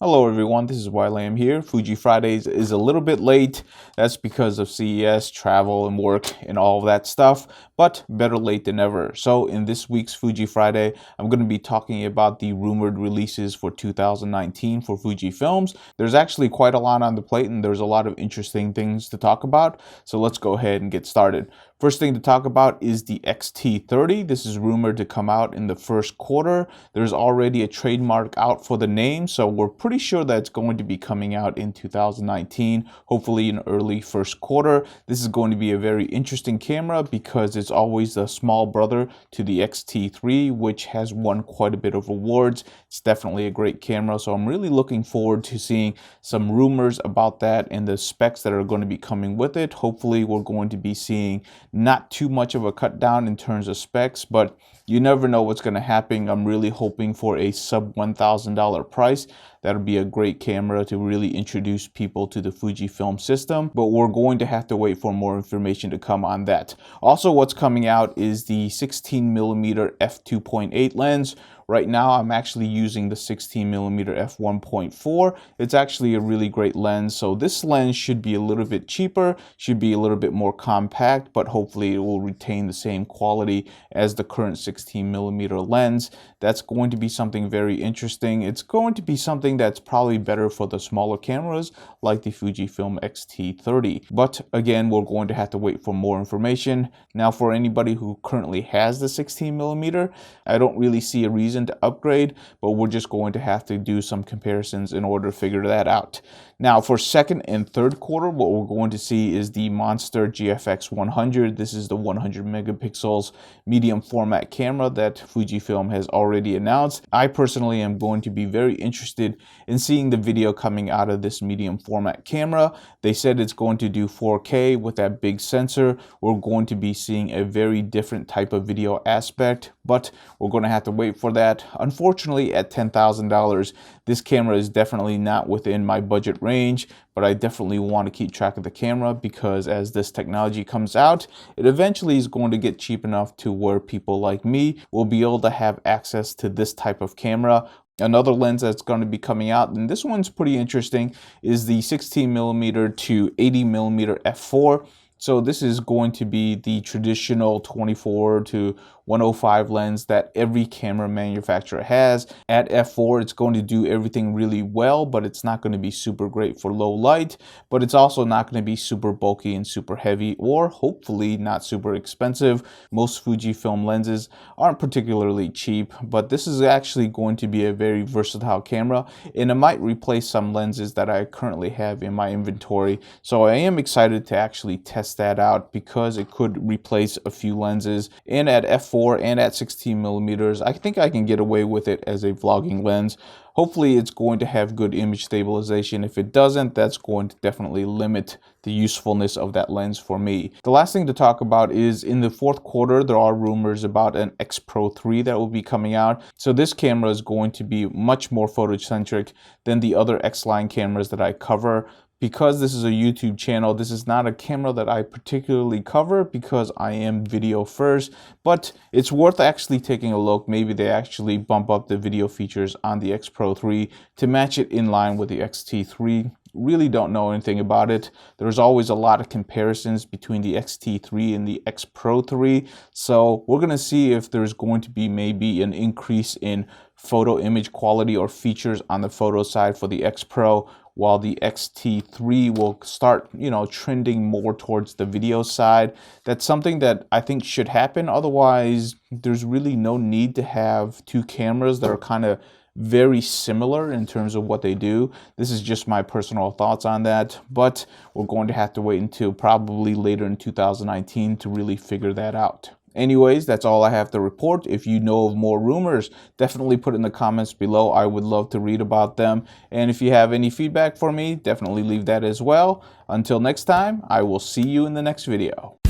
Hello everyone, this is YLAM here. Fuji Fridays is a little bit late. That's because of CES, travel and work and all of that stuff, but better late than never. So in this week's Fuji Friday, I'm going to be talking about the rumored releases for 2019 for Fujifilms. There's actually quite a lot on the plate and there's a lot of interesting things to talk about. So let's go ahead and get started. First thing to talk about is the X-T30. This is rumored to come out in the first quarter. There's already a trademark out for the name, so we're pretty sure that it's going to be coming out in 2019, hopefully in early first quarter. This is going to be a very interesting camera because it's always the small brother to the X-T3, which has won quite a bit of awards. It's definitely a great camera, so I'm really looking forward to seeing some rumors about that and the specs that are going to be coming with it. Hopefully we're going to be seeing not too much of a cut down in terms of specs, but you never know what's going to happen. I'm really hoping for a sub $1,000 price. That'll be a great camera to really introduce people to the Fujifilm system, but we're going to have to wait for more information to come on that. Also, what's coming out is the 16mm f2.8 lens. Right now, I'm actually using the 16mm f1.4. It's actually a really great lens. So this lens should be a little bit cheaper, should be a little bit more compact, but hopefully it will retain the same quality as the current 16mm lens. That's going to be something very interesting. It's going to be something that's probably better for the smaller cameras like the Fujifilm X-T30. But again, we're going to have to wait for more information. Now, for anybody who currently has the 16mm, I don't really see a reason to upgrade, but we're just going to have to do some comparisons in order to figure that out. Now, for second and third quarter, what we're going to see is the Monster GFX 100. This is the 100 megapixels medium format camera that Fujifilm has already announced. I personally am going to be very interested in seeing the video coming out of this medium format camera. They said it's going to do 4K with that big sensor. We're going to be seeing a very different type of video aspect, but we're going to have to wait for that. Unfortunately, at $10,000, this camera is definitely not within my budget range, but I definitely want to keep track of the camera because as this technology comes out, it eventually is going to get cheap enough to where people like me will be able to have access to this type of camera. Another lens that's going to be coming out, and this one's pretty interesting, is the 16mm to 80mm f4. So this is going to be the traditional 24 to 105 lens that every camera manufacturer has. At f4, it's going to do everything really well, but it's not going to be super great for low light, but it's also not going to be super bulky and super heavy, or hopefully not super expensive. Most Fujifilm lenses aren't particularly cheap, but this is actually going to be a very versatile camera, and it might replace some lenses that I currently have in my inventory. So I am excited to actually test that out because it could replace a few lenses. And at f4 and at 16mm, I think I can get away with it as a vlogging lens. Hopefully it's going to have good image stabilization. If it doesn't, that's going to definitely limit the usefulness of that lens for me. The last thing to talk about is in the fourth quarter, there are rumors about an X Pro 3 that will be coming out. So this camera is going to be much more photocentric than the other X-line cameras that I cover. Because this is a YouTube channel, this is not a camera that I particularly cover because I am video first, but it's worth actually taking a look. Maybe they actually bump up the video features on the X Pro 3 to match it in line with the X-T3. Really don't know anything about it. There's always a lot of comparisons between the X-T3 and the X Pro 3. So we're going to see if there's going to be maybe an increase in photo image quality or features on the photo side for the X Pro, while the X-T3 will start, trending more towards the video side. That's something that I think should happen. Otherwise, there's really no need to have two cameras that are kind of very similar in terms of what they do. This is just my personal thoughts on that, but we're going to have to wait until probably later in 2019 to really figure that out. Anyways, that's all I have to report. If you know of more rumors, definitely put it in the comments below. I would love to read about them. And if you have any feedback for me, definitely leave that as well. Until next time, I will see you in the next video.